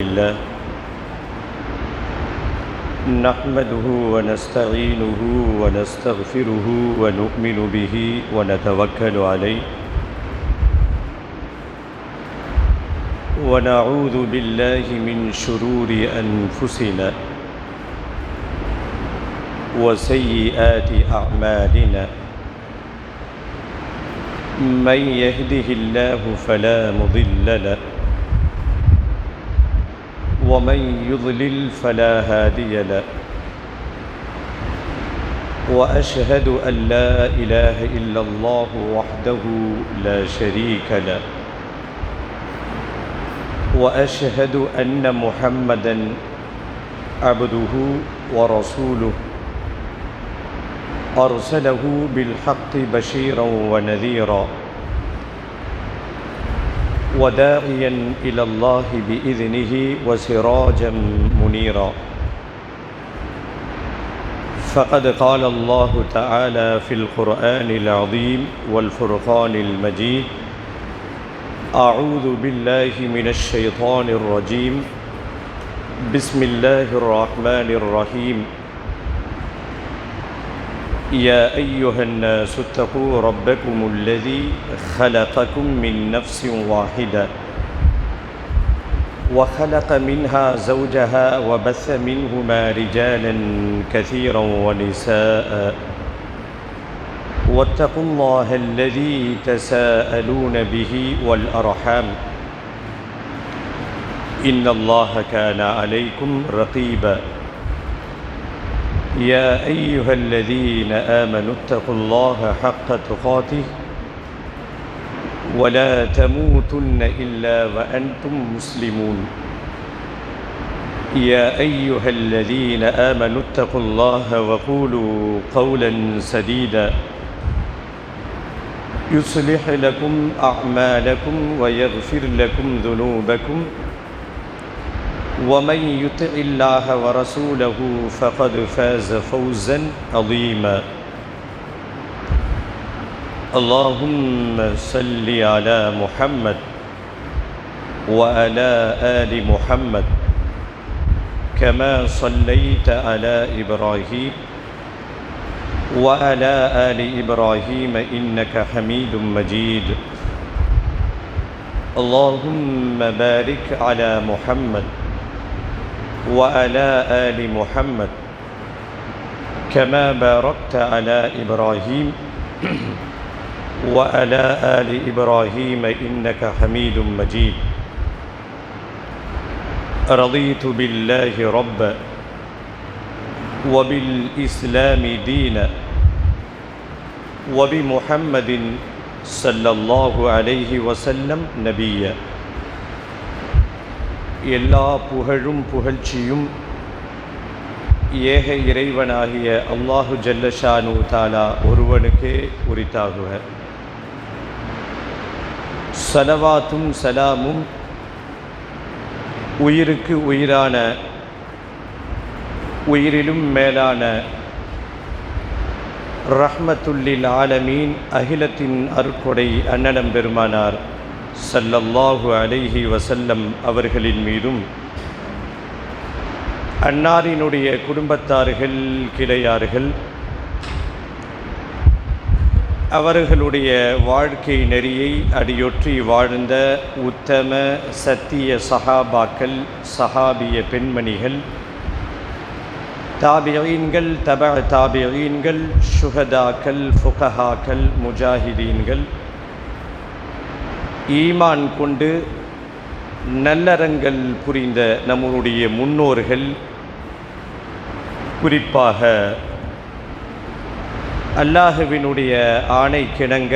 الله نحمده ونستعينه ونستغفره ونؤمن به ونتوكل عليه ونعوذ بالله من شرور أنفسنا وسيئات أعمالنا من يهده الله فلا مضل له ومن يضلل فلا هادي له وأشهد أن لا إله إلا الله وحده لا شريك له وأشهد أن محمدًا عبده ورسوله أرسله بالحق بشيرا ونذيرا وداعيا إلى الله بإذنه وسراجا منيرا فقد قال الله تعالى في القرآن العظيم والفرقان المجيد أعوذ بالله من الشيطان الرجيم بسم الله الرحمن الرحيم يا أيها الناس اتقوا ربكم الذي خلقكم من نفس واحدة وخلق منها زوجها وبث منهما رجالا كثيرا ونساء واتقوا الله الذي تساءلون به والأرحام إن الله كان عليكم رقيبا يا أيها الذين آمنوا اتقوا الله حق تقاته ولا تموتن إلا وأنتم مسلمون يا أيها الذين آمنوا اتقوا الله وقولوا قولا سديدا يصلح لكم أعمالكم ويغفر لكم ذنوبكم ومن يطع الله ورسوله فقد فاز فوزا عظيما اللهم صل على محمد وعلى آل محمد كما صليت على إبراهيم وعلى آل إبراهيم إنك حميد مجيد اللهم بارك على محمد وعلى آل محمد كما باركت على إبراهيم وعلى آل إبراهيم إنك حميد مجيد رضيت بالله ربا وبالإسلام دينا وبمحمد صلى الله عليه وسلم نبيا எல்லா புகழும் புகழ்ச்சியும் ஏக இறைவனாகிய அல்லாஹு ஜல்லஷானு தாலா ஒருவனுக்கே உரித்தாகுக. ஸலவாத்தும் சலாமும் உயிருக்கு உயிரான உயிரிலும் மேலான ரஹ்மத்துல்லில் ஆலமீன் அகிலத்தின் அருட்கொடை அன்னலம் பெருமானார் ஸல்லல்லாஹு அலைஹி வஸல்லம் அவர்களின் மீதும் அன்னாரினுடைய குடும்பத்தார்கள் கிளையார்கள் அவர்களுடைய வாழ்க்கை நெறியை அடியொற்றி வாழ்ந்த உத்தம சத்திய சஹாபாக்கள் சஹாபிய பெண்மணிகள் தாபியீன்கள் தபஅ தாபியீன்கள் ஷுஹதாக்கள் ஃபுகஹாக்கள் முஜாஹிதீன்கள் ஈமான் கொண்டு நல்லறங்கள் புரிந்த நம்முடைய முன்னோர்கள் குறிப்பாக அல்லாஹ்வினுடைய ஆணைக்கிணங்க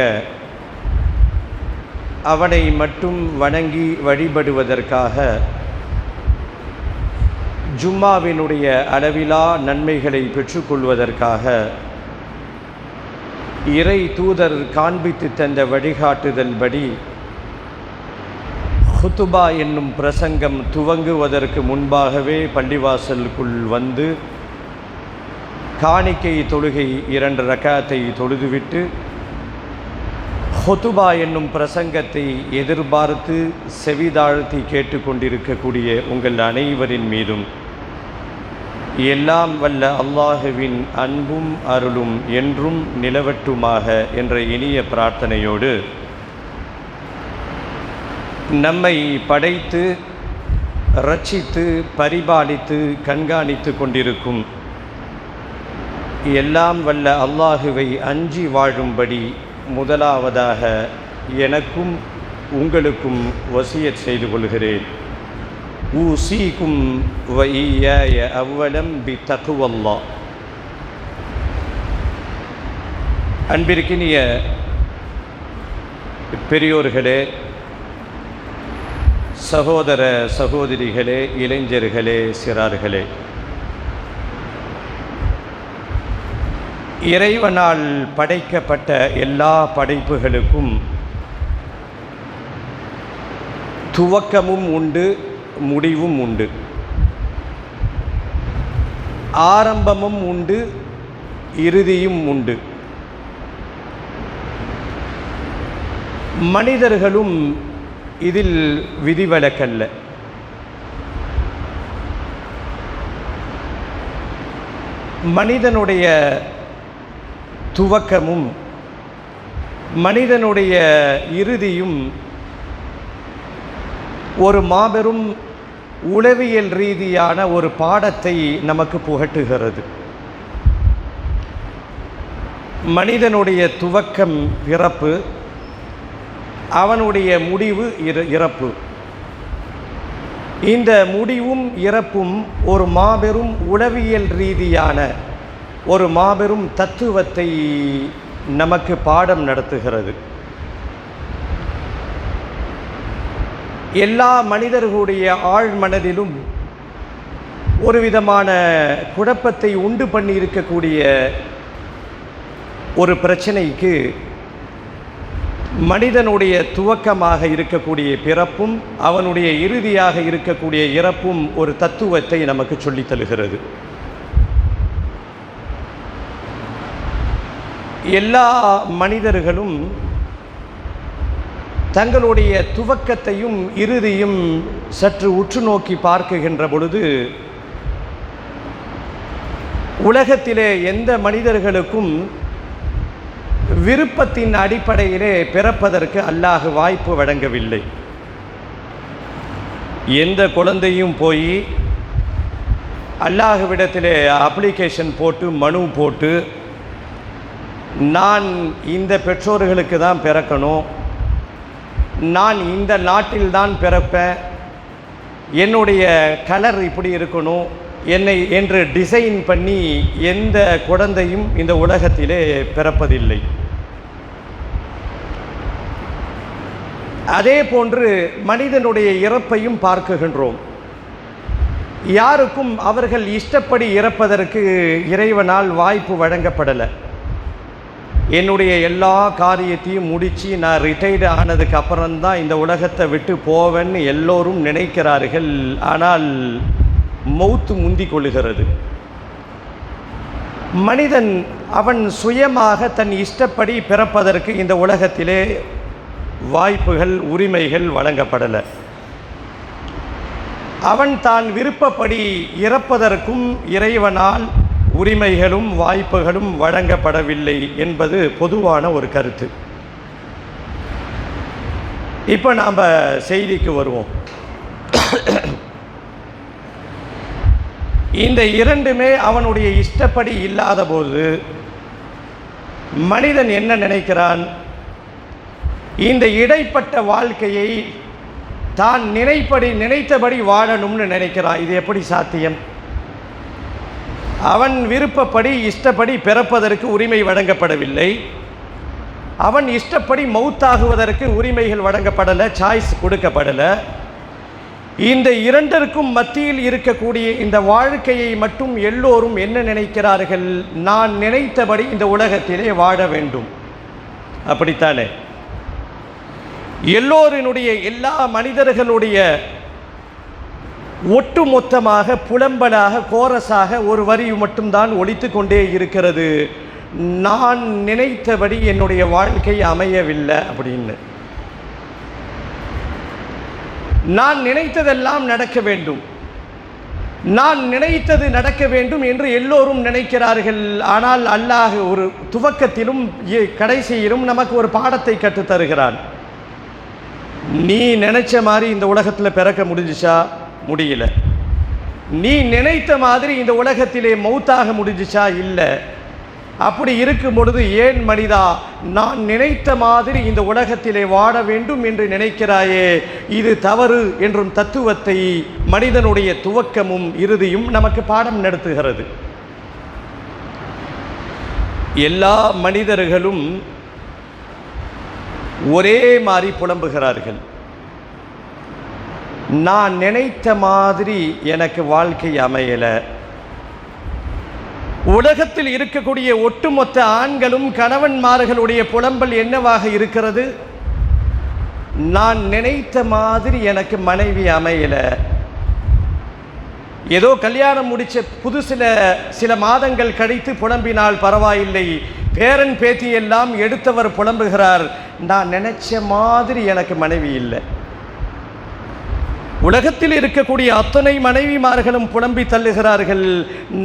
அவனை மட்டும் வணங்கி வழிபடுவதற்காக ஜும்மாவினுடைய அளவிலா நன்மைகளை பெற்றுக்கொள்வதற்காக இறை தூதர் காண்பித்து தந்த வழிகாட்டுதல் படி ஹுத்துபா என்னும் பிரசங்கம் துவங்குவதற்கு முன்பாகவே பள்ளிவாசலுக்குள் வந்து காணிக்கை தொழுகை 2 ரக்காத்தை தொழுதுவிட்டு ஹுதுபா என்னும் பிரசங்கத்தை எதிர்பார்த்து செவிதாழ்த்தி கேட்டுக்கொண்டிருக்கக்கூடிய உங்கள் அனைவரின் மீதும் எல்லாம் வல்ல அல்லாஹுவின் அன்பும் அருளும் என்றும் நிலவட்டுமாக என்ற இனிய பிரார்த்தனையோடு நம்மை படைத்து இரட்சித்து பரிபாலித்து கண்காணித்து கொண்டிருக்கும் எல்லாம் வல்ல அல்லாஹுவை அஞ்சி வாழும்படி முதலாவதாக எனக்கும் உங்களுக்கும் வசியத் செய்து கொள்கிறேன். ஊசீக்கும் வ இய்யாய அவ்வலம் பித்தக்வல்லாஹ். அன்பிற்கினிய பெரியோர்களே, சகோதர சகோதரிகளே, இளைஞர்களே, சிறார்களே, இறைவனால் படைக்கப்பட்ட எல்லா படைப்புகளுக்கும் துவக்கமும் உண்டு, முடிவும் உண்டு. ஆரம்பமும் உண்டு, இறுதியும் உண்டு. மனிதர்களும் இதில் விதிவிலக்கல்ல. மனிதனுடைய துவக்கமும் மனிதனுடைய இறுதியும் ஒரு மாபெரும் உளவியல் ரீதியான ஒரு பாடத்தை நமக்கு புகட்டுகிறது. மனிதனுடைய துவக்கம் பிறப்பு, அவனுடைய முடிவு இறப்பு. இந்த முடிவும் இறப்பும் ஒரு மாபெரும் உளவியல் ரீதியான ஒரு மாபெரும் தத்துவத்தை நமக்கு பாடம் நடத்துகிறது. எல்லா மனிதர்களுடைய ஆழ் மனதிலும் ஒரு விதமான குழப்பத்தை உண்டு பண்ணி இருக்கக்கூடிய ஒரு பிரச்சனைக்கு மனிதனுடைய துவக்கமாக இருக்கக்கூடிய பிறப்பும் அவனுடைய இறுதியாக இருக்கக்கூடிய இறப்பும் ஒரு தத்துவத்தை நமக்கு சொல்லித் தருகிறது. எல்லா மனிதர்களும் தங்களுடைய துவக்கத்தையும் இறுதியும் சற்று உற்று நோக்கி பார்க்குகின்ற பொழுது உலகத்திலே எந்த மனிதர்களுக்கும் விருப்பத்தின் அடிப்படையிலே பிறப்பதற்கு அல்லாஹ் வாய்ப்பு வழங்கவில்லை. எந்த குழந்தையும் போய் அல்லாஹ்விடத்திலே அப்ளிகேஷன் போட்டு மனு போட்டு நான் இந்த பெற்றோர்களுக்கு தான் பிறக்கணும், நான் இந்த நாட்டில்தான் பிறப்பேன், என்னுடைய கலர் இப்படி இருக்கணும் என்னை என்று டிசைன் பண்ணி எந்த குழந்தையும் இந்த உலகத்திலே பிறப்பதில்லை. அதே போன்று மனிதனுடைய இறப்பையும் பார்க்குகின்றோம். யாருக்கும் அவர்கள் இஷ்டப்படி இறப்பதற்கு இறைவனால் வாய்ப்பு வழங்கப்படலை. என்னுடைய எல்லா காரியத்தையும் முடித்து நான் ரிட்டையர்டு ஆனதுக்கு அப்புறம்தான் இந்த உலகத்தை விட்டு போவேன்னு எல்லோரும் நினைக்கிறார்கள். ஆனால் மௌத்து முந்தி கொள்ளுகிறது. மனிதன் அவன் சுயமாக தன் இஷ்டப்படி பிறப்பதற்கு இந்த உலகத்திலே வாய்ப்புகள் உரிமைகள் வழங்கப்படலை. அவன் தான் விருப்பப்படி இறப்பதற்கும் இறைவனால் உரிமைகளும் வாய்ப்புகளும் வழங்கப்படவில்லை என்பது பொதுவான ஒரு கருத்து. இப்போ நாம் செய்திக்கு வருவோம். இந்த இரண்டுமே அவனுடைய இஷ்டப்படி இல்லாத போது மனிதன் என்ன நினைக்கிறான்? இந்த இடைப்பட்ட வாழ்க்கையை தான் நினைத்தபடி வாழணும்னு நினைக்கிறான். இது எப்படி சாத்தியம்? அவன் விருப்பப்படி இஷ்டப்படி பிறப்பதற்கு உரிமை வழங்கப்படவில்லை. அவன் இஷ்டப்படி மௌத்தாகுவதற்கு உரிமைகள் வழங்கப்படலை, சாய்ஸ் கொடுக்கப்படலை. இந்த இரண்டிற்கும் மத்தியில் இருக்கக்கூடிய இந்த வாழ்க்கையை மட்டும் எல்லோரும் என்ன நினைக்கிறார்கள்? நான் நினைத்தபடி இந்த உலகத்திலே வாழ வேண்டும். அப்படித்தானே? எல்லோரினுடைய எல்லா மனிதர்களுடைய ஒட்டுமொத்தமாக புலம்பலாக கோரஸாக ஒரு வரி மட்டும்தான் ஒலித்து கொண்டே இருக்கிறது. நான் நினைத்தபடி என்னுடைய வாழ்க்கை அமையவில்லை அப்படின்னு. நான் நினைத்ததெல்லாம் நடக்க வேண்டும், நான் நினைத்தது நடக்க வேண்டும் என்று எல்லோரும் நினைக்கிறார்கள். ஆனால் அல்லாஹ் ஒரு துவக்கத்திலும் கடைசியிலும் நமக்கு ஒரு பாடத்தை கற்றுத் தருகிறான். நீ நினைச்ச மாதிரி இந்த உலகத்தில் பிறக்க முடிஞ்சிச்சா? முடியல. நீ நினைத்த மாதிரி இந்த உலகத்திலே மௌத்தாக முடிஞ்சிச்சா? இல்லை. அப்படி இருக்கும் பொழுது ஏன் மனிதா நான் நினைத்த மாதிரி இந்த உலகத்திலே வாழ வேண்டும் என்று நினைக்கிறாயே, இது தவறு என்றும் தத்துவத்தை மனிதனுடைய துவக்கமும் இறுதியும் நமக்கு பாடம் நடத்துகிறது. எல்லா மனிதர்களும் ஒரே மாதிரி புலம்புகிறார்கள். நான் நினைத்த மாதிரி எனக்கு வாழ்க்கை அமையலை. உலகத்தில் இருக்கக்கூடிய ஒட்டுமொத்த ஆண்களும் கணவன்மார்களுடைய புலம்பல் என்னவாக இருக்கிறது? நான் நினைத்த மாதிரி எனக்கு மனைவி அமையலை. ஏதோ கல்யாணம் முடிச்ச சில மாதங்கள் கழித்து புலம்பினால் பரவாயில்லை, பேரன் பேத்தி எல்லாம் எடுத்தவர் புலம்புகிறார், நான் நினைச்ச மாதிரி எனக்கு மனைவி இல்லை. உலகத்தில் இருக்கக்கூடிய அத்தனை மனைவிமார்களும் புலம்பி தள்ளுகிறார்கள்,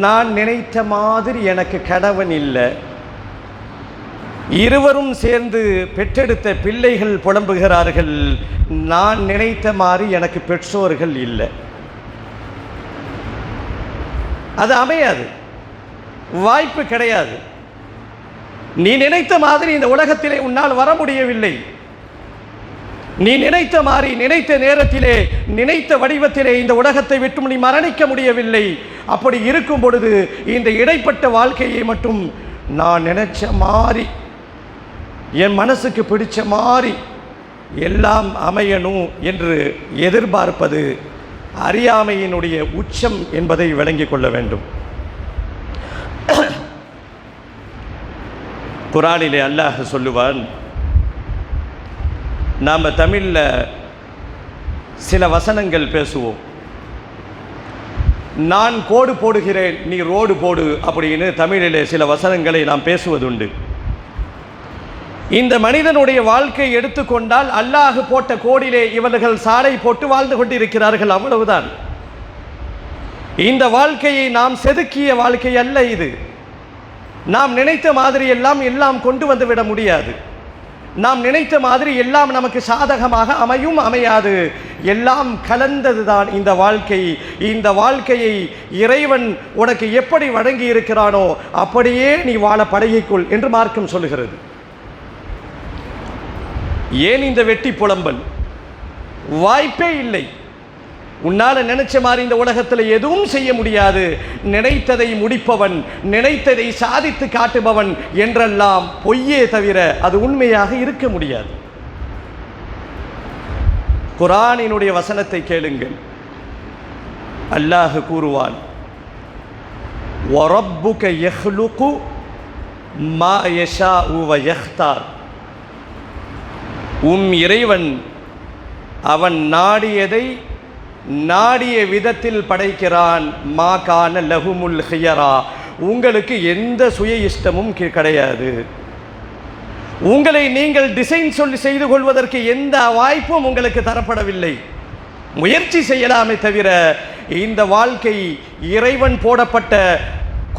நான் நினைத்த மாதிரி எனக்கு கணவன் இல்லை. இருவரும் சேர்ந்து பெற்றெடுத்த பிள்ளைகள் புலம்புகிறார்கள், நான் நினைத்த மாதிரி எனக்கு பெற்றோர்கள் இல்லை. அது அமையாது, வாய்ப்பு கிடையாது. நீ நினைத்த மாதிரி இந்த உலகத்திலே உன்னால் வர முடியவில்லை. நீ நினைத்த மாதிரி நினைத்த நேரத்திலே நினைத்த வடிவத்திலே இந்த உலகத்தை விட்டு நீ மரணிக்க முடியவில்லை. அப்படி இருக்கும் பொழுது இந்த இடைப்பட்ட வாழ்க்கையை மட்டும் நான் நினைச்ச மாதிரி, என் மனசுக்கு பிடிச்ச மாதிரி எல்லாம் அமையணும் என்று எதிர்பார்ப்பது அறியாமையினுடைய உச்சம் என்பதை விளங்கிக் கொள்ள வேண்டும். குர்ஆனிலே அல்லாஹ் சொல்லுவான், நாம் தமிழில் சில வசனங்கள் பேசுவோம். நான் கோடு போடுகிறேன், நீ ரோடு போடு அப்படின்னு தமிழிலே சில வசனங்களை நாம் பேசுவதுண்டு. இந்த மனிதனுடைய வாழ்க்கை எடுத்துக்கொண்டால் அல்லாஹ் போட்ட கோடிலே இவர்கள் சாலை போட்டு வாழ்ந்து கொண்டிருக்கிறார்கள், அவ்வளவுதான். இந்த வாழ்க்கையை நாம் செதுக்கிய வாழ்க்கை அல்ல இது. நாம் நினைத்த மாதிரி எல்லாம் கொண்டு வந்து விட முடியாது. நாம் நினைத்த மாதிரி எல்லாம் நமக்கு சாதகமாக அமையாது. எல்லாம் கலந்ததுதான் இந்த வாழ்க்கை. இந்த வாழ்க்கையை இறைவன் உனக்கு எப்படி வழங்கி இருக்கிறானோ அப்படியே நீ வாழ பழகிக்கொள் என்று மார்க்கம் சொல்லுகிறது. ஏன் இந்த வெட்டி புலம்பல்? வாய்ப்பே இல்லை. உன்னால் நினைச்ச மாதிரி இந்த உலகத்தில் எதுவும் செய்ய முடியாது. நினைத்ததை முடிப்பவன், நினைத்ததை சாதித்து காட்டுபவன் என்றெல்லாம் பொய்யே தவிர அது உண்மையாக இருக்க முடியாது. குர்ஆனினுடைய வசனத்தை கேளுங்கள். அல்லாஹ் கூறுவான், வரப்புக யஹ்லுகு மா யஷாஉ வ யக்தார். இறைவன் அவன் நாடியதை நாடிய விதத்தில் படைக்கிறான். மா கான லஹுமுல் ஹியரா. உங்களுக்கு எந்த சுய இஷ்டமும் கிடையாது. உங்களை நீங்கள் டிசைன் செய்து கொள்வதற்கு எந்த வாய்ப்பும் உங்களுக்கு தரப்படவில்லை. முயற்சி செய்யலாமே தவிர இந்த வாழ்க்கை இறைவன் போடப்பட்ட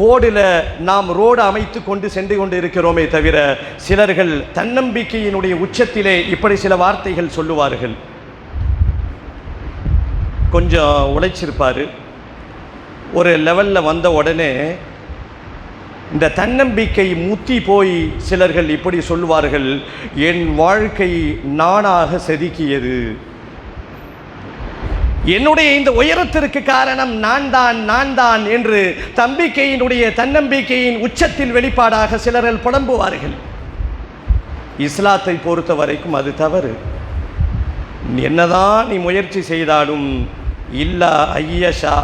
கோடில் நாம் ரோடு அமைத்து கொண்டு சென்று கொண்டு இருக்கிறோமே தவிர, சிலர்கள் தன்னம்பிக்கையினுடைய உச்சத்திலே இப்படி சில வார்த்தைகள் சொல்லுவார்கள். கொஞ்சம் உழைச்சிருப்பார், ஒரு லெவலில் வந்த உடனே இந்த தன்னம்பிக்கை முத்தி போய் சிலர்கள் இப்படி சொல்லுவார்கள், என் வாழ்க்கை நானாக செதுக்கியது, என்னுடைய இந்த உயரத்திற்கு காரணம் நான் தான் என்று தன்னம்பிக்கையின் உச்சத்தில் வெளிப்பாடாக சிலர்கள் புலம்புவார்கள். இஸ்லாத்தை பொறுத்த வரைக்கும் அது தவறு. என்னதான் நீ முயற்சி செய்தாலும் இல்லா ஐயஷா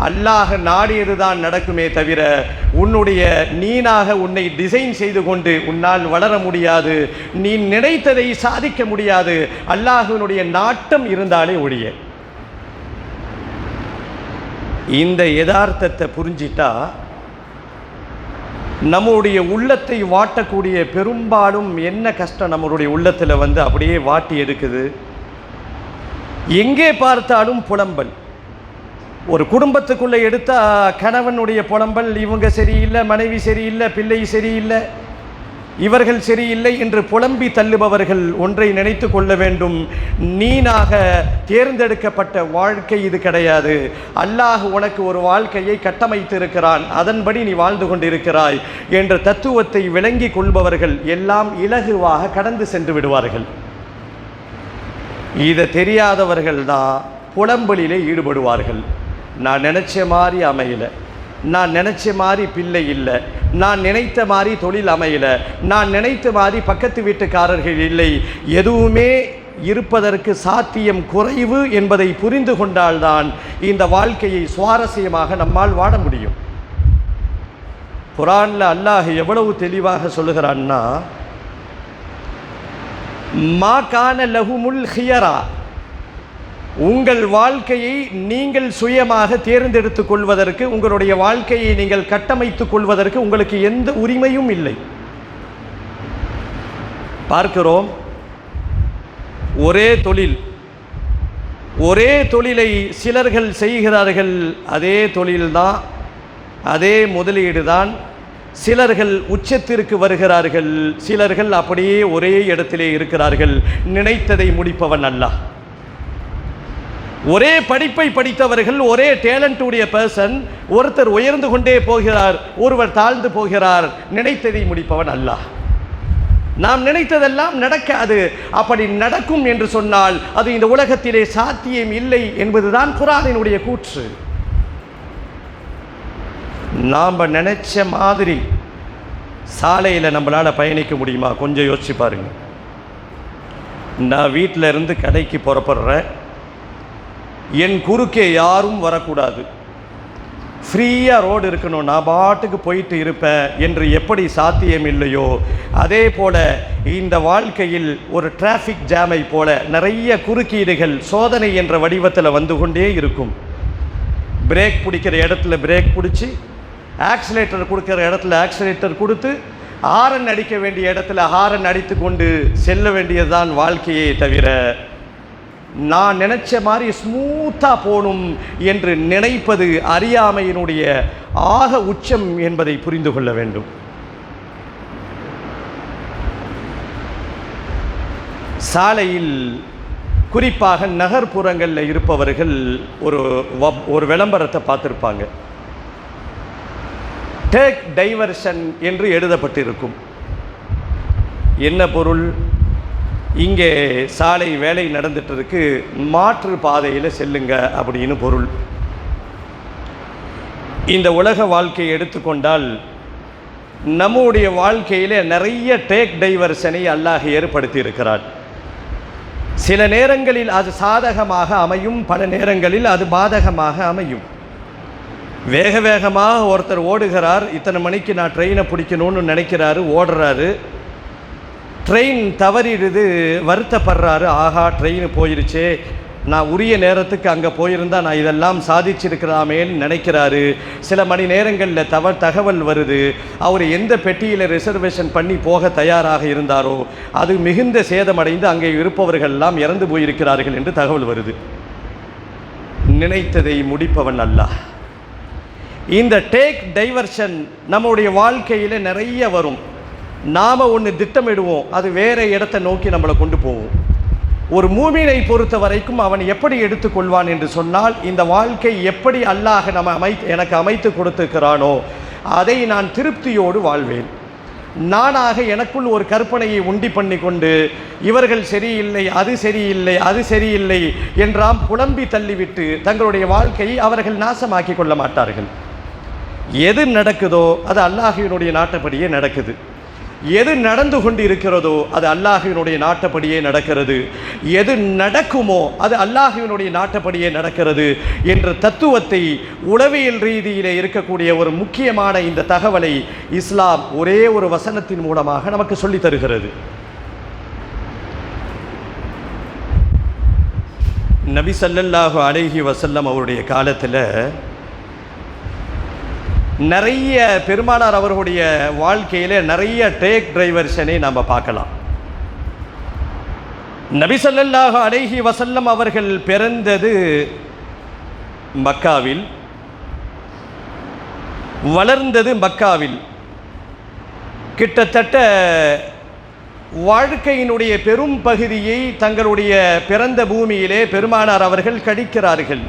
அல்லாஹ் நாடியதுதான் நடக்குமே தவிர உன்னுடைய நீனாக உன்னை டிசைன் செய்து கொண்டு உன்னால் வளர முடியாது. நீ நினைத்ததை சாதிக்க முடியாது. அல்லாஹ்வினுடைய நாட்டம் இருந்தாலே ஒழிய. இந்த யதார்த்தத்தை புரிஞ்சிட்டா நம்முடைய உள்ளத்தை வாட்டக்கூடிய பெரும்பாலும் என்ன கஷ்டம் நம்மளுடைய உள்ளத்தில் அப்படியே வாட்டி எடுக்குது. எங்கே பார்த்தாலும் புலம்பல். ஒரு குடும்பத்துக்குள்ளே எடுத்தால் கணவனுடைய புலம்பல், இவங்க சரியில்லை, மனைவி சரியில்லை, பிள்ளை சரியில்லை, இவர்கள் சரியில்லை என்று புலம்பி தள்ளுபவர்கள் ஒன்றை நினைத்து கொள்ள வேண்டும், நீனாக தேர்ந்தெடுக்கப்பட்ட வாழ்க்கை இது கிடையாது. அல்லாஹ் உனக்கு ஒரு வாழ்க்கையை கட்டமைத்து இருக்கிறான், அதன்படி நீ வாழ்ந்து கொண்டிருக்கிறாய் என்ற தத்துவத்தை விளங்கி கொள்பவர்கள் எல்லாம் இலகுவாக கடந்து சென்று விடுவார்கள். இதை தெரியாதவர்கள் தான் புலம்பலிலே ஈடுபடுவார்கள். நான் நினச்ச மாதிரி அமையலை, நான் நினச்ச மாதிரி பிள்ளை இல்லை, நான் நினைத்த மாதிரி தொழில் அமையலை, நான் நினைத்த மாதிரி பக்கத்து வீட்டுக்காரர்கள் இல்லை, எதுவுமே இருப்பதற்கு சாத்தியம் குறைவு என்பதை புரிந்து கொண்டால்தான் இந்த வாழ்க்கையை சுவாரஸ்யமாக நம்மால் வாழ முடியும். குர்ஆனில் அல்லாஹ் எவ்வளவு தெளிவாக சொல்லுகிறான்னா, மா கான லஹுமுல் ஹியரா, உங்கள் வாழ்க்கையை நீங்கள் சுயமாக தேர்ந்தெடுத்து கொள்வதற்கு, உங்களுடைய வாழ்க்கையை நீங்கள் கட்டமைத்துக் கொள்வதற்கு உங்களுக்கு எந்த உரிமையும் இல்லை. பார்க்கிறோம், ஒரே தொழில், ஒரே தொழிலை சிலர்கள் செய்கிறார்கள், அதே தொழில்தான், அதே முதலீடு தான். சிலர்கள் உச்சத்திற்கு வருகிறார்கள், சிலர்கள் அப்படியே ஒரே இடத்திலே இருக்கிறார்கள். நினைத்ததை முடிப்பவன் அல்லாஹ். ஒரே படிப்பை படித்தவர்கள், ஒரே டேலண்ட் உடைய பர்சன், ஒருத்தர் உயர்ந்து கொண்டே போகிறார், ஒருவர் தாழ்ந்து போகிறார். நினைத்ததை முடிப்பவன் அல்லாஹ். நாம் நினைத்ததெல்லாம் நடக்காது. அப்படி நடக்கும் என்று சொன்னால் அது இந்த உலகத்திலே சாத்தியம் இல்லை என்பதுதான் குர்ஆனினுடைய கூற்று. நாம் நினைச்ச மாதிரி சாலையில் நம்மளால் பயணிக்க முடியுமா? கொஞ்சம் யோசிச்சு பாருங்க. நான் வீட்டில் இருந்து கடைக்கு புறப்படுறேன், என் குறுக்கே யாரும் வரக்கூடாது, ஃப்ரீயாக ரோடு இருக்கணும், நான் பாட்டுக்கு போயிட்டு இருப்பேன் என்று எப்படி சாத்தியம் இல்லையோ, அதே போல் இந்த வாழ்க்கையில் ஒரு டிராஃபிக் ஜாமை போல நிறைய குறுக்கீடுகள் சோதனை என்ற வடிவத்தில் வந்து கொண்டே இருக்கும். பிரேக் பிடிக்கிற இடத்துல பிரேக் பிடிச்சி, ஆக்சிலேட்டர் கொடுக்குற இடத்துல ஆக்சிலேட்டர் கொடுத்து, ஹாரன் அடிக்க வேண்டிய இடத்துல ஹாரன் அடித்து கொண்டு செல்ல வேண்டியதுதான் வாழ்க்கையே தவிர, நான் நினைச்ச மாதிரி ஸ்மூத்தாக போகணும் என்று நினைப்பது அறியாமையினுடைய ஆக உச்சம் என்பதை புரிந்து கொள்ள வேண்டும். சாலையில் குறிப்பாக நகர்ப்புறங்களில் இருப்பவர்கள் ஒரு விளம்பரத்தை பார்த்துருப்பாங்க. டேக் டைவர்ஷன் என்று எழுதப்பட்டிருக்கும். என்ன பொருள்? இங்கே சாலை வேலை நடந்துட்டு இருக்கு, மாற்று பாதையில் செல்லுங்க அப்படின்னு பொருள். இந்த உலக வாழ்க்கையை எடுத்துக்கொண்டால் நம்முடைய வாழ்க்கையில் நிறைய டேக் டைவர்ஷனை அல்லாஹ் ஏற்படுத்தி இருக்கிறார். சில நேரங்களில் அது சாதகமாக அமையும், பல நேரங்களில் அது பாதகமாக அமையும். வேக வேகமாக ஒருத்தர் ஓடுகிறார், இத்தனை மணிக்கு நான் ட்ரெயினை பிடிக்கணும்னு நினைக்கிறாரு, ஓடுறாரு, ட்ரெயின் தவறிடுது, வருத்தப்படுறாரு, ஆஹா ட்ரெயின் போயிருச்சே, நான் உரிய நேரத்துக்கு அங்கே போயிருந்தால் நான் இதெல்லாம் சாதிச்சிருக்கலாமேன்னு நினைக்கிறாரு. சில மணி நேரங்களில் தகவல் வருது, அவர் எந்த பெட்டியில் ரிசர்வேஷன் பண்ணி போக தயாராக இருந்தாரோ அது மிகுந்த சேதமடைந்து அங்கே இருப்பவர்கள்லாம் இறந்து போயிருக்கிறார்கள் என்று தகவல் வருது. நினைத்ததை முடிப்பவன் அல்லாஹ். இந்த டேக் டைவர்ஷன் நம்முடைய வாழ்க்கையில் நிறைய வரும். நாம் ஒன்று திட்டமிடுவோம், அது வேறு இடத்தை நோக்கி நம்மளை கொண்டு போவோம். ஒரு மூமினை பொறுத்த வரைக்கும் அவன் எப்படி எடுத்துக்கொள்வான் என்று சொன்னால், இந்த வாழ்க்கை எப்படி அல்லாஹ் எனக்கு அமைத்து கொடுத்துக்கிறானோ அதை நான் திருப்தியோடு வாழ்வேன். நானாக எனக்குள் ஒரு கற்பனையை உண்டி பண்ணி கொண்டு இவர்கள் சரியில்லை, அது சரியில்லை, அது சரியில்லை என்றாம் புலம்பி தள்ளிவிட்டு தங்களுடைய வாழ்க்கையை அவர்கள் நாசமாக்கி கொள்ள மாட்டார்கள். எது நடக்குதோ அது அல்லாஹ்வினுடைய நாட்டப்படியே நடக்குது. எது நடந்து கொண்டு இருக்கிறதோ அது அல்லாஹ்வினுடைய நாட்டப்படியே நடக்கிறது. எது நடக்குமோ அது அல்லாஹ்வினுடைய நாட்டப்படியே நடக்கிறது என்ற தத்துவத்தை உளவியல் ரீதியிலே இருக்கக்கூடிய ஒரு முக்கியமான இந்த தகவலை இஸ்லாம் ஒரே ஒரு வசனத்தின் மூலமாக நமக்கு சொல்லித் தருகிறது. நபி ஸல்லல்லாஹு அலைஹி வஸல்லம் அவருடைய காலத்தில் நிறைய பெருமானார் அவர்களுடைய வாழ்க்கையில் நிறைய டேக் டிரைவர்ஷனை நாம் பார்க்கலாம். நபி ஸல்லல்லாஹு அலைஹி வஸல்லம் அவர்கள் பிறந்தது மக்காவில், வளர்ந்தது மக்காவில். கிட்டத்தட்ட வாழ்க்கையினுடைய பெரும் பகுதியை தங்களுடைய பிறந்த பூமியிலே பெருமானார் அவர்கள் கழிக்கிறார்கள்.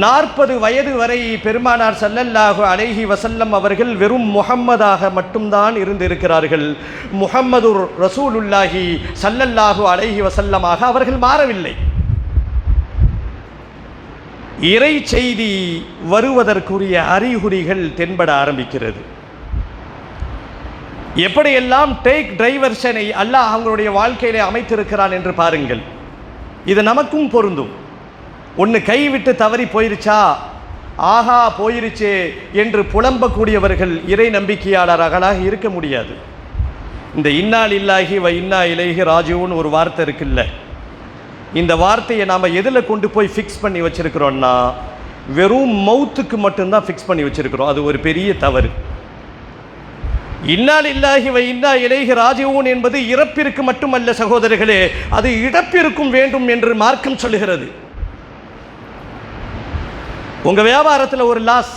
40 வயது வரை பெருமானார் ஸல்லல்லாஹு அலைஹி வஸல்லம் அவர்கள் வெறும் முஹம்மதாக மட்டும்தான் இருந்திருக்கிறார்கள். முஹம்மதுர் ரசூலுல்லாஹி ஸல்லல்லாஹு அலைஹி வஸல்லமாக அவர்கள் மாறவில்லை. இறை செய்தி வருவதற்குரிய அறிகுறிகள் தென்பட ஆரம்பிக்கிறது. எப்படியெல்லாம் டேக் டிரைவர்ஷனை அல்லாஹ் அவங்களுடைய வாழ்க்கையிலே அமைத்திருக்கிறான் என்று பாருங்கள். இது நமக்கும் பொருந்தும். ஒன்று கைவிட்டு தவறி போயிருச்சா, ஆஹா போயிருச்சே என்று புலம்பக்கூடியவர்கள் இறை நம்பிக்கையாளர்களாக இருக்க முடியாது. இந்த இன்னா லில்லாஹி வ இன்னா இலைஹி ராஜிஊன் ஒரு வார்த்தை இருக்குல்ல, இந்த வார்த்தையை நாம் எதில் கொண்டு போய் ஃபிக்ஸ் பண்ணி வச்சுருக்கிறோன்னா வெறும் மௌத்துக்கு மட்டும்தான் ஃபிக்ஸ் பண்ணி வச்சுருக்கிறோம். அது ஒரு பெரிய தவறு. இன்னா லில்லாஹி வ இன்னா இலைஹி ராஜிஊன் என்பது இறப்பிற்கு மட்டுமல்ல சகோதரர்களே, அது இழப்பிற்கும் வேண்டும் என்று மார்க்கம் சொல்லுகிறது. உங்கள் வியாபாரத்தில் ஒரு லாஸ்,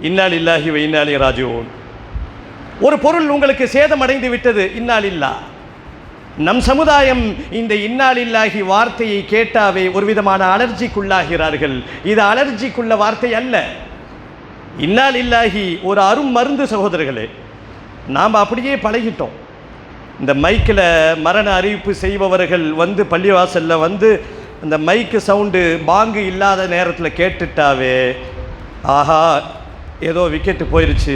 இன்னா லில்லாஹி வ இன்னா இலைஹி ராஜிஊன். ஒரு பொருள் உங்களுக்கு சேதமடைந்து விட்டது, இன்னா லில்லாஹ். நம் சமுதாயம் இந்த இன்னா லில்லாஹி வார்த்தையை கேட்டாவே ஒரு விதமான அலர்ஜிக்குள்ளாகிறார்கள். இது அலர்ஜிக்குள்ள வார்த்தை அல்ல. இன்னா லில்லாஹி ஒரு அரும் மருந்து சகோதரர்களே. நாம் அப்படியே பழகிட்டோம். இந்த மைக்கில் மரண அறிவிப்பு செய்பவர்கள் வந்து பள்ளிவாசலில் வந்து இந்த மைக்கு சவுண்டு பாங்கு இல்லாத நேரத்தில் கேட்டுட்டாவே ஆஹா ஏதோ விக்கெட்டு போயிடுச்சு.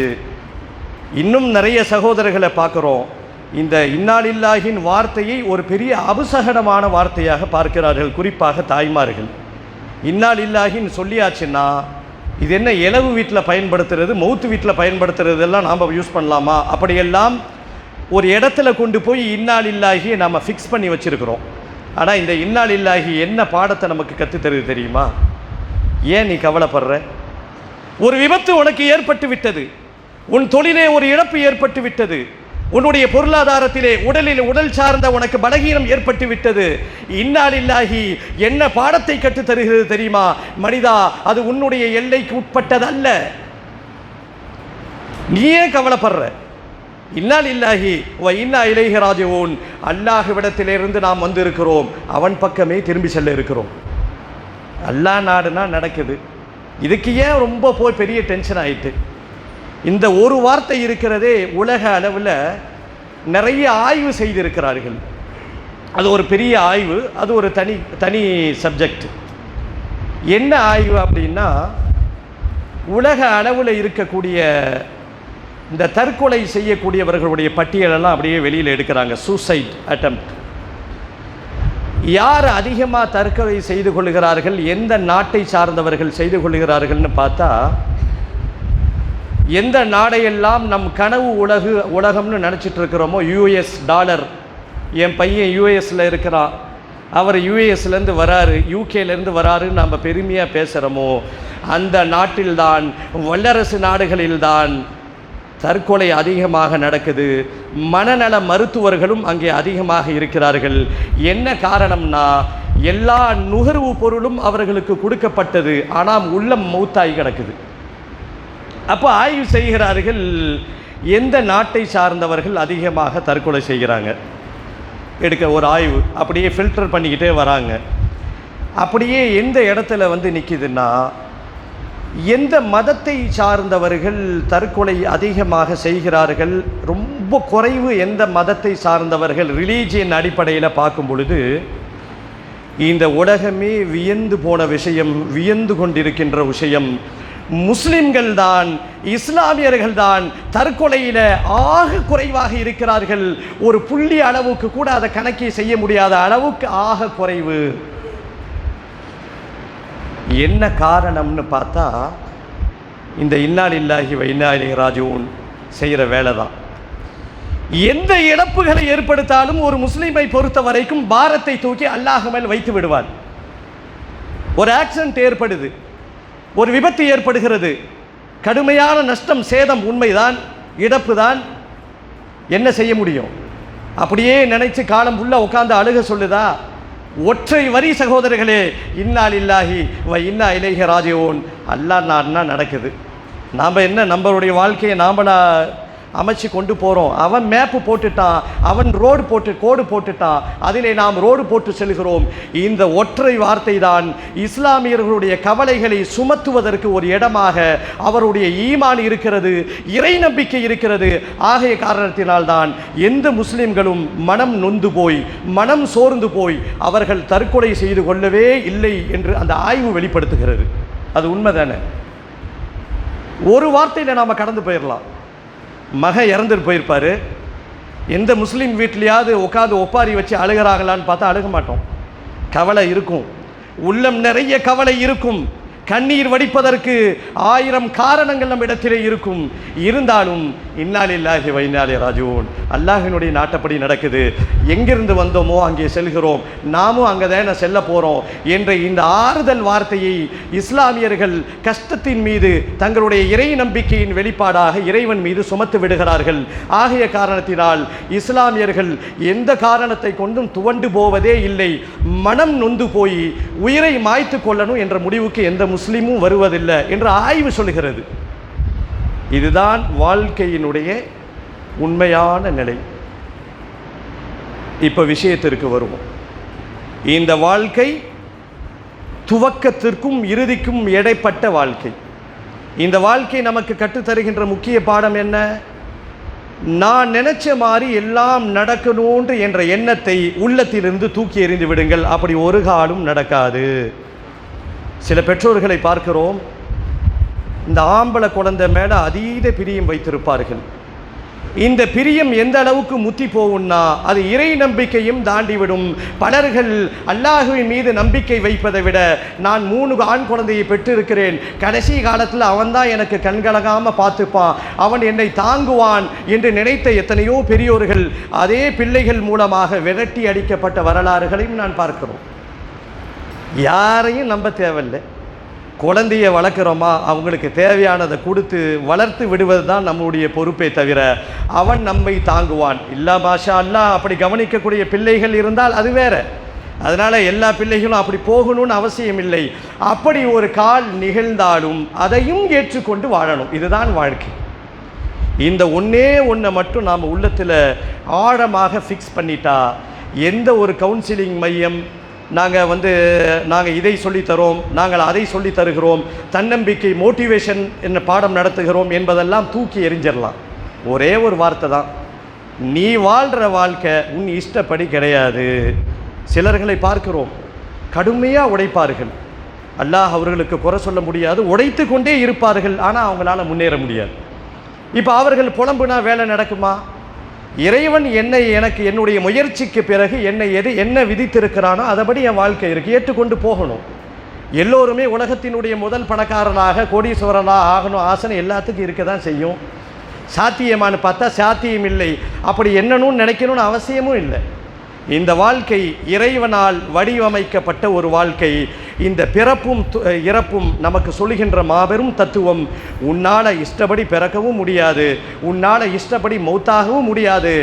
இன்னும் நிறைய சகோதரர்களை பார்க்குறோம், இந்த இன்னா லில்லாஹின் வார்த்தையை ஒரு பெரிய அபசகனமான வார்த்தையாக பார்க்கிறார்கள், குறிப்பாக தாய்மார்கள். இன்னா லில்லாஹின்னு சொல்லியாச்சுன்னா இது என்ன இலவு வீட்டில் பயன்படுத்துறது, மௌத்து வீட்டில் பயன்படுத்துறதெல்லாம் நாம் யூஸ் பண்ணலாமா? அப்படியெல்லாம் ஒரு இடத்துல கொண்டு போய் இன்னா லில்லாஹியை நாம் ஃபிக்ஸ் பண்ணி வச்சுருக்கிறோம். ஆனால் இந்த இன்னா லில்லாஹி என்ன பாடத்தை நமக்கு கற்றுத்தருது தெரியுமா? ஏன் நீ கவலைப்படுற? ஒரு விபத்து உனக்கு ஏற்பட்டு விட்டது, உன் தொழிலே ஒரு இழப்பு ஏற்பட்டு விட்டது, உன்னுடைய பொருளாதாரத்திலே உடல் சார்ந்த உனக்கு பலகீனம் ஏற்பட்டு விட்டது. இன்னா லில்லாஹி என்ன பாடத்தை கற்றுத் தருகிறது தெரியுமா? மனிதா, அது உன்னுடைய எல்லைக்கு உட்பட்டதல்ல. நீயே கவலைப்படுற. இன்னா லில்லாஹி வ இன்னா இலைஹி ராஜிஊன். அல்லாஹ்விடத்திலிருந்து நாம் வந்திருக்கிறோம், அவன் பக்கமே திரும்பி செல்ல இருக்கிறோம். அல்லாஹ் நாடுனா நடக்குது. இதுக்கு ஏன் ரொம்ப போய் பெரிய டென்ஷன் ஆயிட்டு? இந்த ஒரு வார்த்தை இருக்கிறதே உலக அளவில் நிறைய ஆய்வு செய்திருக்கிறார்கள். அது ஒரு பெரிய ஆய்வு, அது ஒரு தனி சப்ஜெக்ட். என்ன ஆய்வு அப்படின்னா, உலக அளவில் இருக்கக்கூடிய இந்த தற்கொலை செய்யக்கூடியவர்களுடைய பட்டியலெல்லாம் அப்படியே வெளியில் எடுக்கிறாங்க. Suicide attempt. யார் அதிகமாக தற்கொலை செய்து கொள்கிறார்கள், எந்த நாட்டை சார்ந்தவர்கள் செய்து கொள்கிறார்கள்னு பார்த்தா, எந்த நாடையெல்லாம் நம் கனவு உலகம்னு நினச்சிட்டு இருக்கிறோமோ, யூஎஸ் டாலர், என் பையன் யூஎஸில் இருக்கிறான், அவர் யூஎஸ்லேருந்து வராரு, யூகேலேருந்து வராருன்னு நம்ம பெருமையாக பேசுகிறோமோ, அந்த நாட்டில்தான், வல்லரசு நாடுகளில்தான் தற்கொலை அதிகமாக நடக்குது. மனநல மருத்துவர்களும் அங்கே அதிகமாக இருக்கிறார்கள். என்ன காரணம்னா, எல்லா நுகர்வு பொருளும் அவர்களுக்கு கொடுக்கப்பட்டது, ஆனால் உள்ளம் மௌத்தாகி கிடக்குது. அப்போ ஆய்வு செய்கிறார்கள், எந்த நாட்டை சார்ந்தவர்கள் அதிகமாக தற்கொலை செய்கிறாங்க. எடுக்க ஒரு ஆய்வு அப்படியே ஃபில்டர் பண்ணிக்கிட்டே வராங்க. அப்படியே எந்த இடத்துல வந்து நிற்கிதுன்னா, எந்த மதத்தை சார்ந்தவர்கள் தற்கொலை அதிகமாக செய்கிறார்கள், ரொம்ப குறைவு எந்த மதத்தை சார்ந்தவர்கள். ரிலீஜியன் அடிப்படையில் பார்க்கும் பொழுது இந்த உலகமே வியந்து போன விஷயம், வியந்து கொண்டிருக்கின்ற விஷயம், முஸ்லிம்கள் தான், இஸ்லாமியர்கள் தான் தற்கொலையில் ஆக குறைவாக இருக்கிறார்கள். ஒரு புள்ளி அளவுக்கு கூட அதை கணக்கே செய்ய முடியாத அளவுக்கு ஆக குறைவு. என்ன காரணம்னு பார்த்தா, இந்த இன்னா லில்லாஹி வ இன்னா இலைஹி ராஜிஊன் செய்கிற வேலை தான். எந்த இழப்புகளை ஏற்படுத்தாலும் ஒரு முஸ்லீமை பொறுத்த வரைக்கும் பாரத்தை தூக்கி அல்லாஹ் மேல் வைத்து விடுவார். ஒரு ஆக்சிடென்ட் ஏற்படுது, ஒரு விபத்து ஏற்படுகிறது, கடுமையான நஷ்டம், சேதம், உண்மைதான், இழப்பு தான். என்ன செய்ய முடியும்? அப்படியே நினைச்சு காலம் உள்ள உட்கார்ந்து அழுக சொல்லுதா? ஒற்றை வரி சகோதரர்களே, இன்னா லில்லாஹி வ இன்னா இலைஹி ராஜிஊன். அல்லாஹ் நான்னா நடக்குது. நாம் என்ன நம்மளுடைய வாழ்க்கையை நாமளா அமைச்சு கொண்டு போகிறோம்? அவன் மேப்பு போட்டுட்டான், அவன் கோடு போட்டுட்டான், அதிலே நாம் ரோடு போட்டு செல்கிறோம். இந்த ஒற்றை வார்த்தை தான் இஸ்லாமியர்களுடைய கவலைகளை சுமத்துவதற்கு ஒரு இடமாக அவருடைய ஈமான் இருக்கிறது, இறை நம்பிக்கை இருக்கிறது. ஆகிய காரணத்தினால்தான் எந்த முஸ்லிம்களும் மனம் நொந்து போய், மனம் சோர்ந்து போய் அவர்கள் தற்கொலை செய்து கொள்ளவே இல்லை என்று அந்த ஆய்வு வெளிப்படுத்துகிறது. அது உண்மைதானே? ஒரு வார்த்தையில் நாம் கடந்து போயிடலாம். மகன் இறந்துட்டு போயிருப்பார். எந்த முஸ்லீம் வீட்லையாவது உட்காந்து ஒப்பாரி வச்சு அழுகிறாங்களான்னு பார்த்தா அழுக மாட்டோம். கவலை இருக்கும், உள்ளம் நிறைய கவலை இருக்கும், கண்ணீர் வடிப்பதற்கு 1000 காரணங்கள் நம் இடத்திலே இருக்கும். இருந்தாலும் இன்னா லில்லாஹி வ இன்னா இலைஹி ராஜிஊன், அல்லாஹ்வினுடைய நாட்டப்படி நடக்குது. எங்கிருந்து வந்தோமோ அங்கே செல்கிறோம், நாமும் அங்கே தானே செல்ல போகிறோம் என்ற இந்த ஆறுதல் வார்த்தையை இஸ்லாமியர்கள் கஷ்டத்தின் மீது தங்களுடைய இறை நம்பிக்கையின் வெளிப்பாடாக இறைவன் மீது சுமத்து விடுகிறார்கள். ஆகிய காரணத்தினால் இஸ்லாமியர்கள் எந்த காரணத்தை கொண்டும் துவண்டு போவதே இல்லை. மனம் நொந்து போய் உயிரை மாய்த்து கொள்ளணும் என்ற முடிவுக்கு எந்த முஸ்லிமும் வருவதில்லை என்று ஆய்வு சொல்கிறது. இதுதான் வாழ்க்கையினுடைய உண்மையான நிலை. இப்ப விஷயத்திற்கு வருவோம். இந்த வாழ்க்கை துவக்கத்திற்கும் இறுதிக்கும் இடைப்பட்ட வாழ்க்கை. இந்த வாழ்க்கை நமக்கு கற்றுத்தருகின்ற முக்கிய பாடம் என்ன? நான் நினைச்ச மாதிரி எல்லாம் நடக்கணும் என்ற எண்ணத்தை உள்ளத்திலிருந்து தூக்கி எறிந்து விடுங்கள். அப்படி ஒரு காலம் நடக்காது. சில பெற்றோர்களை பார்க்கிறோம், இந்த ஆம்பளை குழந்தை மேலே அதீத பிரியம் வைத்திருப்பார்கள். இந்த பிரியம் எந்த அளவுக்கு முத்தி போகும்னா அது இறை நம்பிக்கையும் தாண்டிவிடும். பலர்கள் அல்லாஹ்வின் மீது நம்பிக்கை வைப்பதை விட நான் 3 ஆண் குழந்தையை பெற்றிருக்கிறேன், கடைசி காலத்தில் அவன்தான் எனக்கு கண்கலகாமல் பார்த்துப்பான், அவன் என்னை தாங்குவான் என்று நினைத்த எத்தனையோ பெரியோர்கள் அதே பிள்ளைகள் மூலமாக விரட்டி அடிக்கப்பட்ட வரலாறுகளையும் நான் பார்க்கிறோம். யாரையும் நம்ப தேவையில்லை. குழந்தையை வளர்க்குறோமா, அவங்களுக்கு தேவையானதை கொடுத்து வளர்த்து விடுவது தான் நம்முடைய பொறுப்பே தவிர அவன் நம்மை தாங்குவான். இல்லா மாஷா அல்லா அப்படி கவனிக்கக்கூடிய பிள்ளைகள் இருந்தால் அது வேற. அதனால் எல்லா பிள்ளைகளும் அப்படி போகணும்னு அவசியம் இல்லை. அப்படி ஒரு கால் நிகழ்ந்தாலும் அதையும் ஏற்றுக்கொண்டு வாழணும். இதுதான் வாழ்க்கை. இந்த ஒன்றை மட்டும் நாம் உள்ளத்தில் ஆழமாக ஃபிக்ஸ் பண்ணிட்டா, எந்த ஒரு கவுன்சிலிங் மையம் நாங்கள் இதை சொல்லித்தரோம், நாங்கள் அதை சொல்லி தருகிறோம், தன்னம்பிக்கை மோட்டிவேஷன் என்ன பாடம் நடத்துகிறோம் என்பதெல்லாம் தூக்கி எறிஞ்சிடலாம். ஒரே ஒரு வார்த்தை தான், நீ வாழ்கிற வாழ்க்கை உன் இஷ்டப்படி கிடையாது. சிலர்களை பார்க்கிறோம், கடுமையாக உடைப்பார்கள், அல்லாஹ் அவர்களுக்கு குறை சொல்ல முடியாது, உடைத்து கொண்டே இருப்பார்கள், ஆனால் அவங்களால முன்னேற முடியாது. இப்போ அவர்கள் புலம்புனா வேலை நடக்குமா? இறைவன் எனக்கு என்னுடைய முயற்சிக்கு பிறகு என்ன விதித்திருக்கிறானோ அதைபடி என் வாழ்க்கை இருக்குது, ஏற்றுக்கொண்டு போகணும். எல்லோருமே உலகத்தினுடைய முதல் பணக்காரனாக கோடீஸ்வரனாக ஆகணும் ஆசனை எல்லாத்துக்கும் இருக்க தான் செய்யும். சாத்தியமானு பார்த்தா சாத்தியம் இல்லை. அப்படி என்னன்னு நினைக்கணும்னு அவசியமும் இல்லை. இந்த வாழ்க்கை இறைவனால் வடிவமைக்கப்பட்ட ஒரு வாழ்க்கை. இந்த பிறப்பும் இறப்பும் நமக்கு சொல்லுகின்ற மாபெரும் தத்துவம். உன்னால் இஷ்டப்படி பிறக்கவும் முடியாது, உன்னால் இஷ்டப்படி மௌத்தாகவும் முடியாது.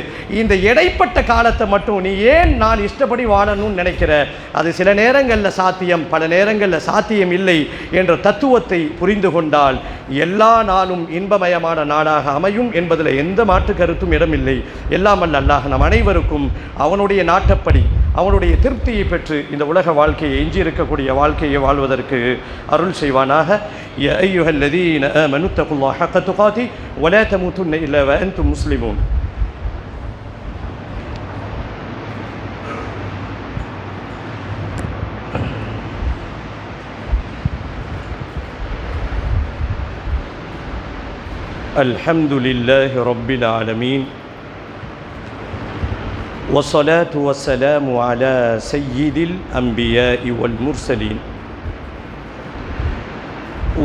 இந்த இடைப்பட்ட காலத்தை மட்டும் நீ ஏன் நான் இஷ்டப்படி வாழணும்னு நினைக்கிற? அது சில நேரங்களில் சாத்தியம், பல நேரங்களில் சாத்தியம் இல்லை என்ற தத்துவத்தை புரிந்து கொண்டால் எல்லா நாளும் இன்பமயமான நாடாக அமையும் என்பதில் எந்த மாற்று கருத்தும் இடமில்லை. எல்லாம் அல்ல அல்லாஹ் நம் அனைவருக்கும் அவனுடைய நாட்டப்படி அவனுடைய திருப்தியை பெற்று இந்த உலக வாழ்க்கையை எஞ்சியிருக்கக்கூடிய வாழ்க்கையை வாழ்வதற்கு அருள் செய்வானாக. யா அய்யுஹல்லதீன ஆமனு தகுல்லாஹ ஹக்க துகாதி வலா தமூதுன்ன இல்லா வ அன்தும் முஸ்லிமூன். அல்ஹம்துலில்லாஹி ரப்பில் ஆலமீன் والصلاة والسلام على سيد الأنبياء والمرسلين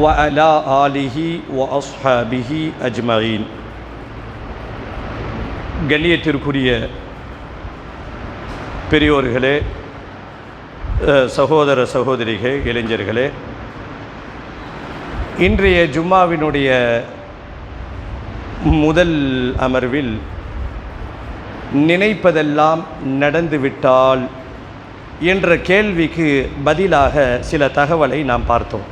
وعلى آله وأصحابه أجمعين. கண்ணியத்திற்குரிய பெரியோர்களே, சகோதர சகோதரிகளே, இளைஞர்களே, இன்றைய ஜும்மாவினுடைய முதல் அமர்வில் நினைப்பதெல்லாம் நடந்துவிட்டால் என்ற கேள்விக்கு பதிலாக சில தகவலை நாம் பார்த்தோம்.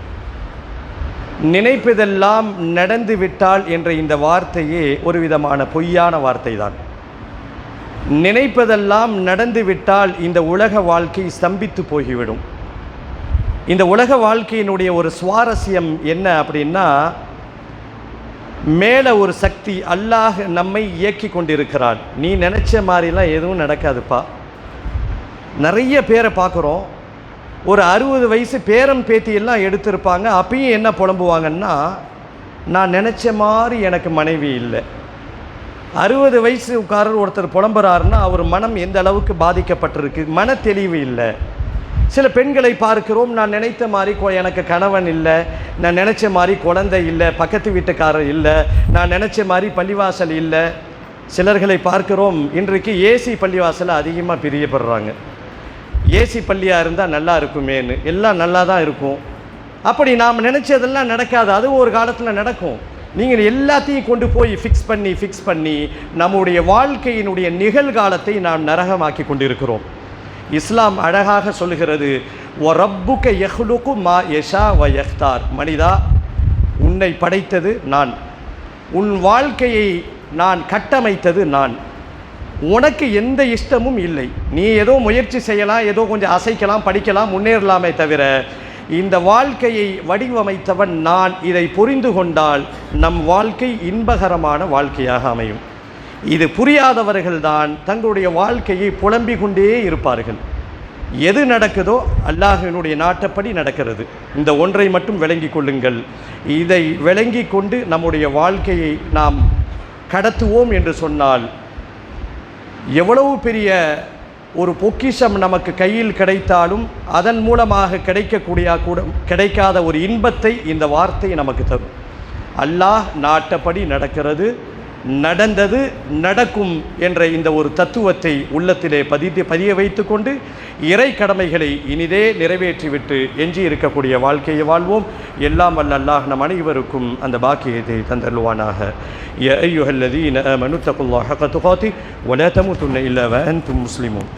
நினைப்பதெல்லாம் நடந்துவிட்டால் என்ற இந்த வார்த்தையே ஒரு விதமான பொய்யான வார்த்தை தான். நினைப்பதெல்லாம் நடந்துவிட்டால் இந்த உலக வாழ்க்கை ஸ்தம்பித்து போய்விடும். இந்த உலக வாழ்க்கையினுடைய ஒரு சுவாரஸ்யம் என்ன அப்படின்னா, மேலே ஒரு சக்தி அல்லாஹ் நம்மை இயக்கி கொண்டிருக்கிறான். நீ நினச்ச மாதிரிலாம் எதுவும் நடக்காதுப்பா. நிறைய பேரை பார்க்குறோம், ஒரு 60 வயசு பேரம் பேத்தியெல்லாம் எடுத்திருப்பாங்க. அப்பயும் என்ன புலம்புவாங்கன்னா, நான் நினச்ச மாதிரி எனக்கு மனைவி இல்லை. 60 வயசுக்காரர் ஒருத்தர் புலம்புறாருன்னா அவர் மனம் எந்த அளவுக்கு பாதிக்கப்பட்டிருக்கு, மன தெளிவு இல்லை. சில பெண்களை பார்க்கிறோம், நான் நினைத்த மாதிரி எனக்கு கணவன் இல்லை, நான் நினச்ச மாதிரி குழந்தை இல்லை, பக்கத்து வீட்டுக்காரர் இல்லை, நான் நினச்ச மாதிரி பள்ளிவாசல் இல்லை. சிலர்களை பார்க்கிறோம், இன்றைக்கு ஏசி பள்ளிவாசலை அதிகமாக பிரியப்படுறாங்க. ஏசி பள்ளியாக இருந்தால் நல்லா இருக்குமேன்னு. எல்லாம் நல்லா தான் இருக்கும். அப்படி நாம் நினச்சதெல்லாம் நடக்காது, அது ஒரு காலத்தில் நடக்கும். நீங்கள் எல்லாத்தையும் கொண்டு போய் ஃபிக்ஸ் பண்ணி நம்முடைய வாழ்க்கையினுடைய நிகழ்காலத்தை நாம் நரகமாக்கி கொண்டிருக்கிறோம். இஸ்லாம் அழகாக சொல்லுகிறது, ஒ ரப்புக்க யஹ்லுகு மா யஷா வ யஹ்தார். மனிதா, உன்னை படைத்தது நான், உன் வாழ்க்கையை நான் கட்டமைத்தது நான். உனக்கு எந்த இஷ்டமும் இல்லை. நீ ஏதோ முயற்சி செய்யலாம், ஏதோ கொஞ்சம் அசைக்கலாம், படிக்கலாம், முன்னேறலாமே தவிர இந்த வாழ்க்கையை வடிவமைத்தவன் நான். இதை புரிந்து கொண்டால் நம் வாழ்க்கை இன்பகரமான வாழ்க்கையாக அமையும். இது புரியாதவர்கள்தான் தங்களுடைய வாழ்க்கையை புலம்பிக் கொண்டே இருப்பார்கள். எது நடக்குதோ அல்லாஹ்வினுடைய நாட்டப்படி நடக்கிறது. இந்த ஒன்றை மட்டும் விளங்கி கொள்ளுங்கள். இதை விளங்கி கொண்டு நம்முடைய வாழ்க்கையை நாம் கடத்துவோம் என்று சொன்னால், எவ்வளவு பெரிய ஒரு பொக்கிஷம் நமக்கு கையில் கிடைத்தாலும் அதன் மூலமாக கிடைக்காத ஒரு இன்பத்தை இந்த வார்த்தை நமக்கு தரும். அல்லாஹ் நாட்டப்படி நடக்கிறது, நடந்தது, நடக்கும் என்ற இந்த ஒரு தத்துவத்தை உள்ளத்திலே பதிய வைத்து கொண்டு இறை கடமைகளை இனிதே நிறைவேற்றிவிட்டு எஞ்சி இருக்கக்கூடிய வாழ்க்கையை வாழ்வோம். எல்லாம் வல்ல அல்லாஹ் நம் அனைவருக்கும் அந்த பாக்கியத்தை தந்தருள்வானாக. யா அய்யுஹல்லதீன ஆமனு தகுல்லாஹ ஹக்க துகாத்திஹ் வ லா தமூதுன்ன இல்லா வ அன்தும் முஸ்லிமூன்.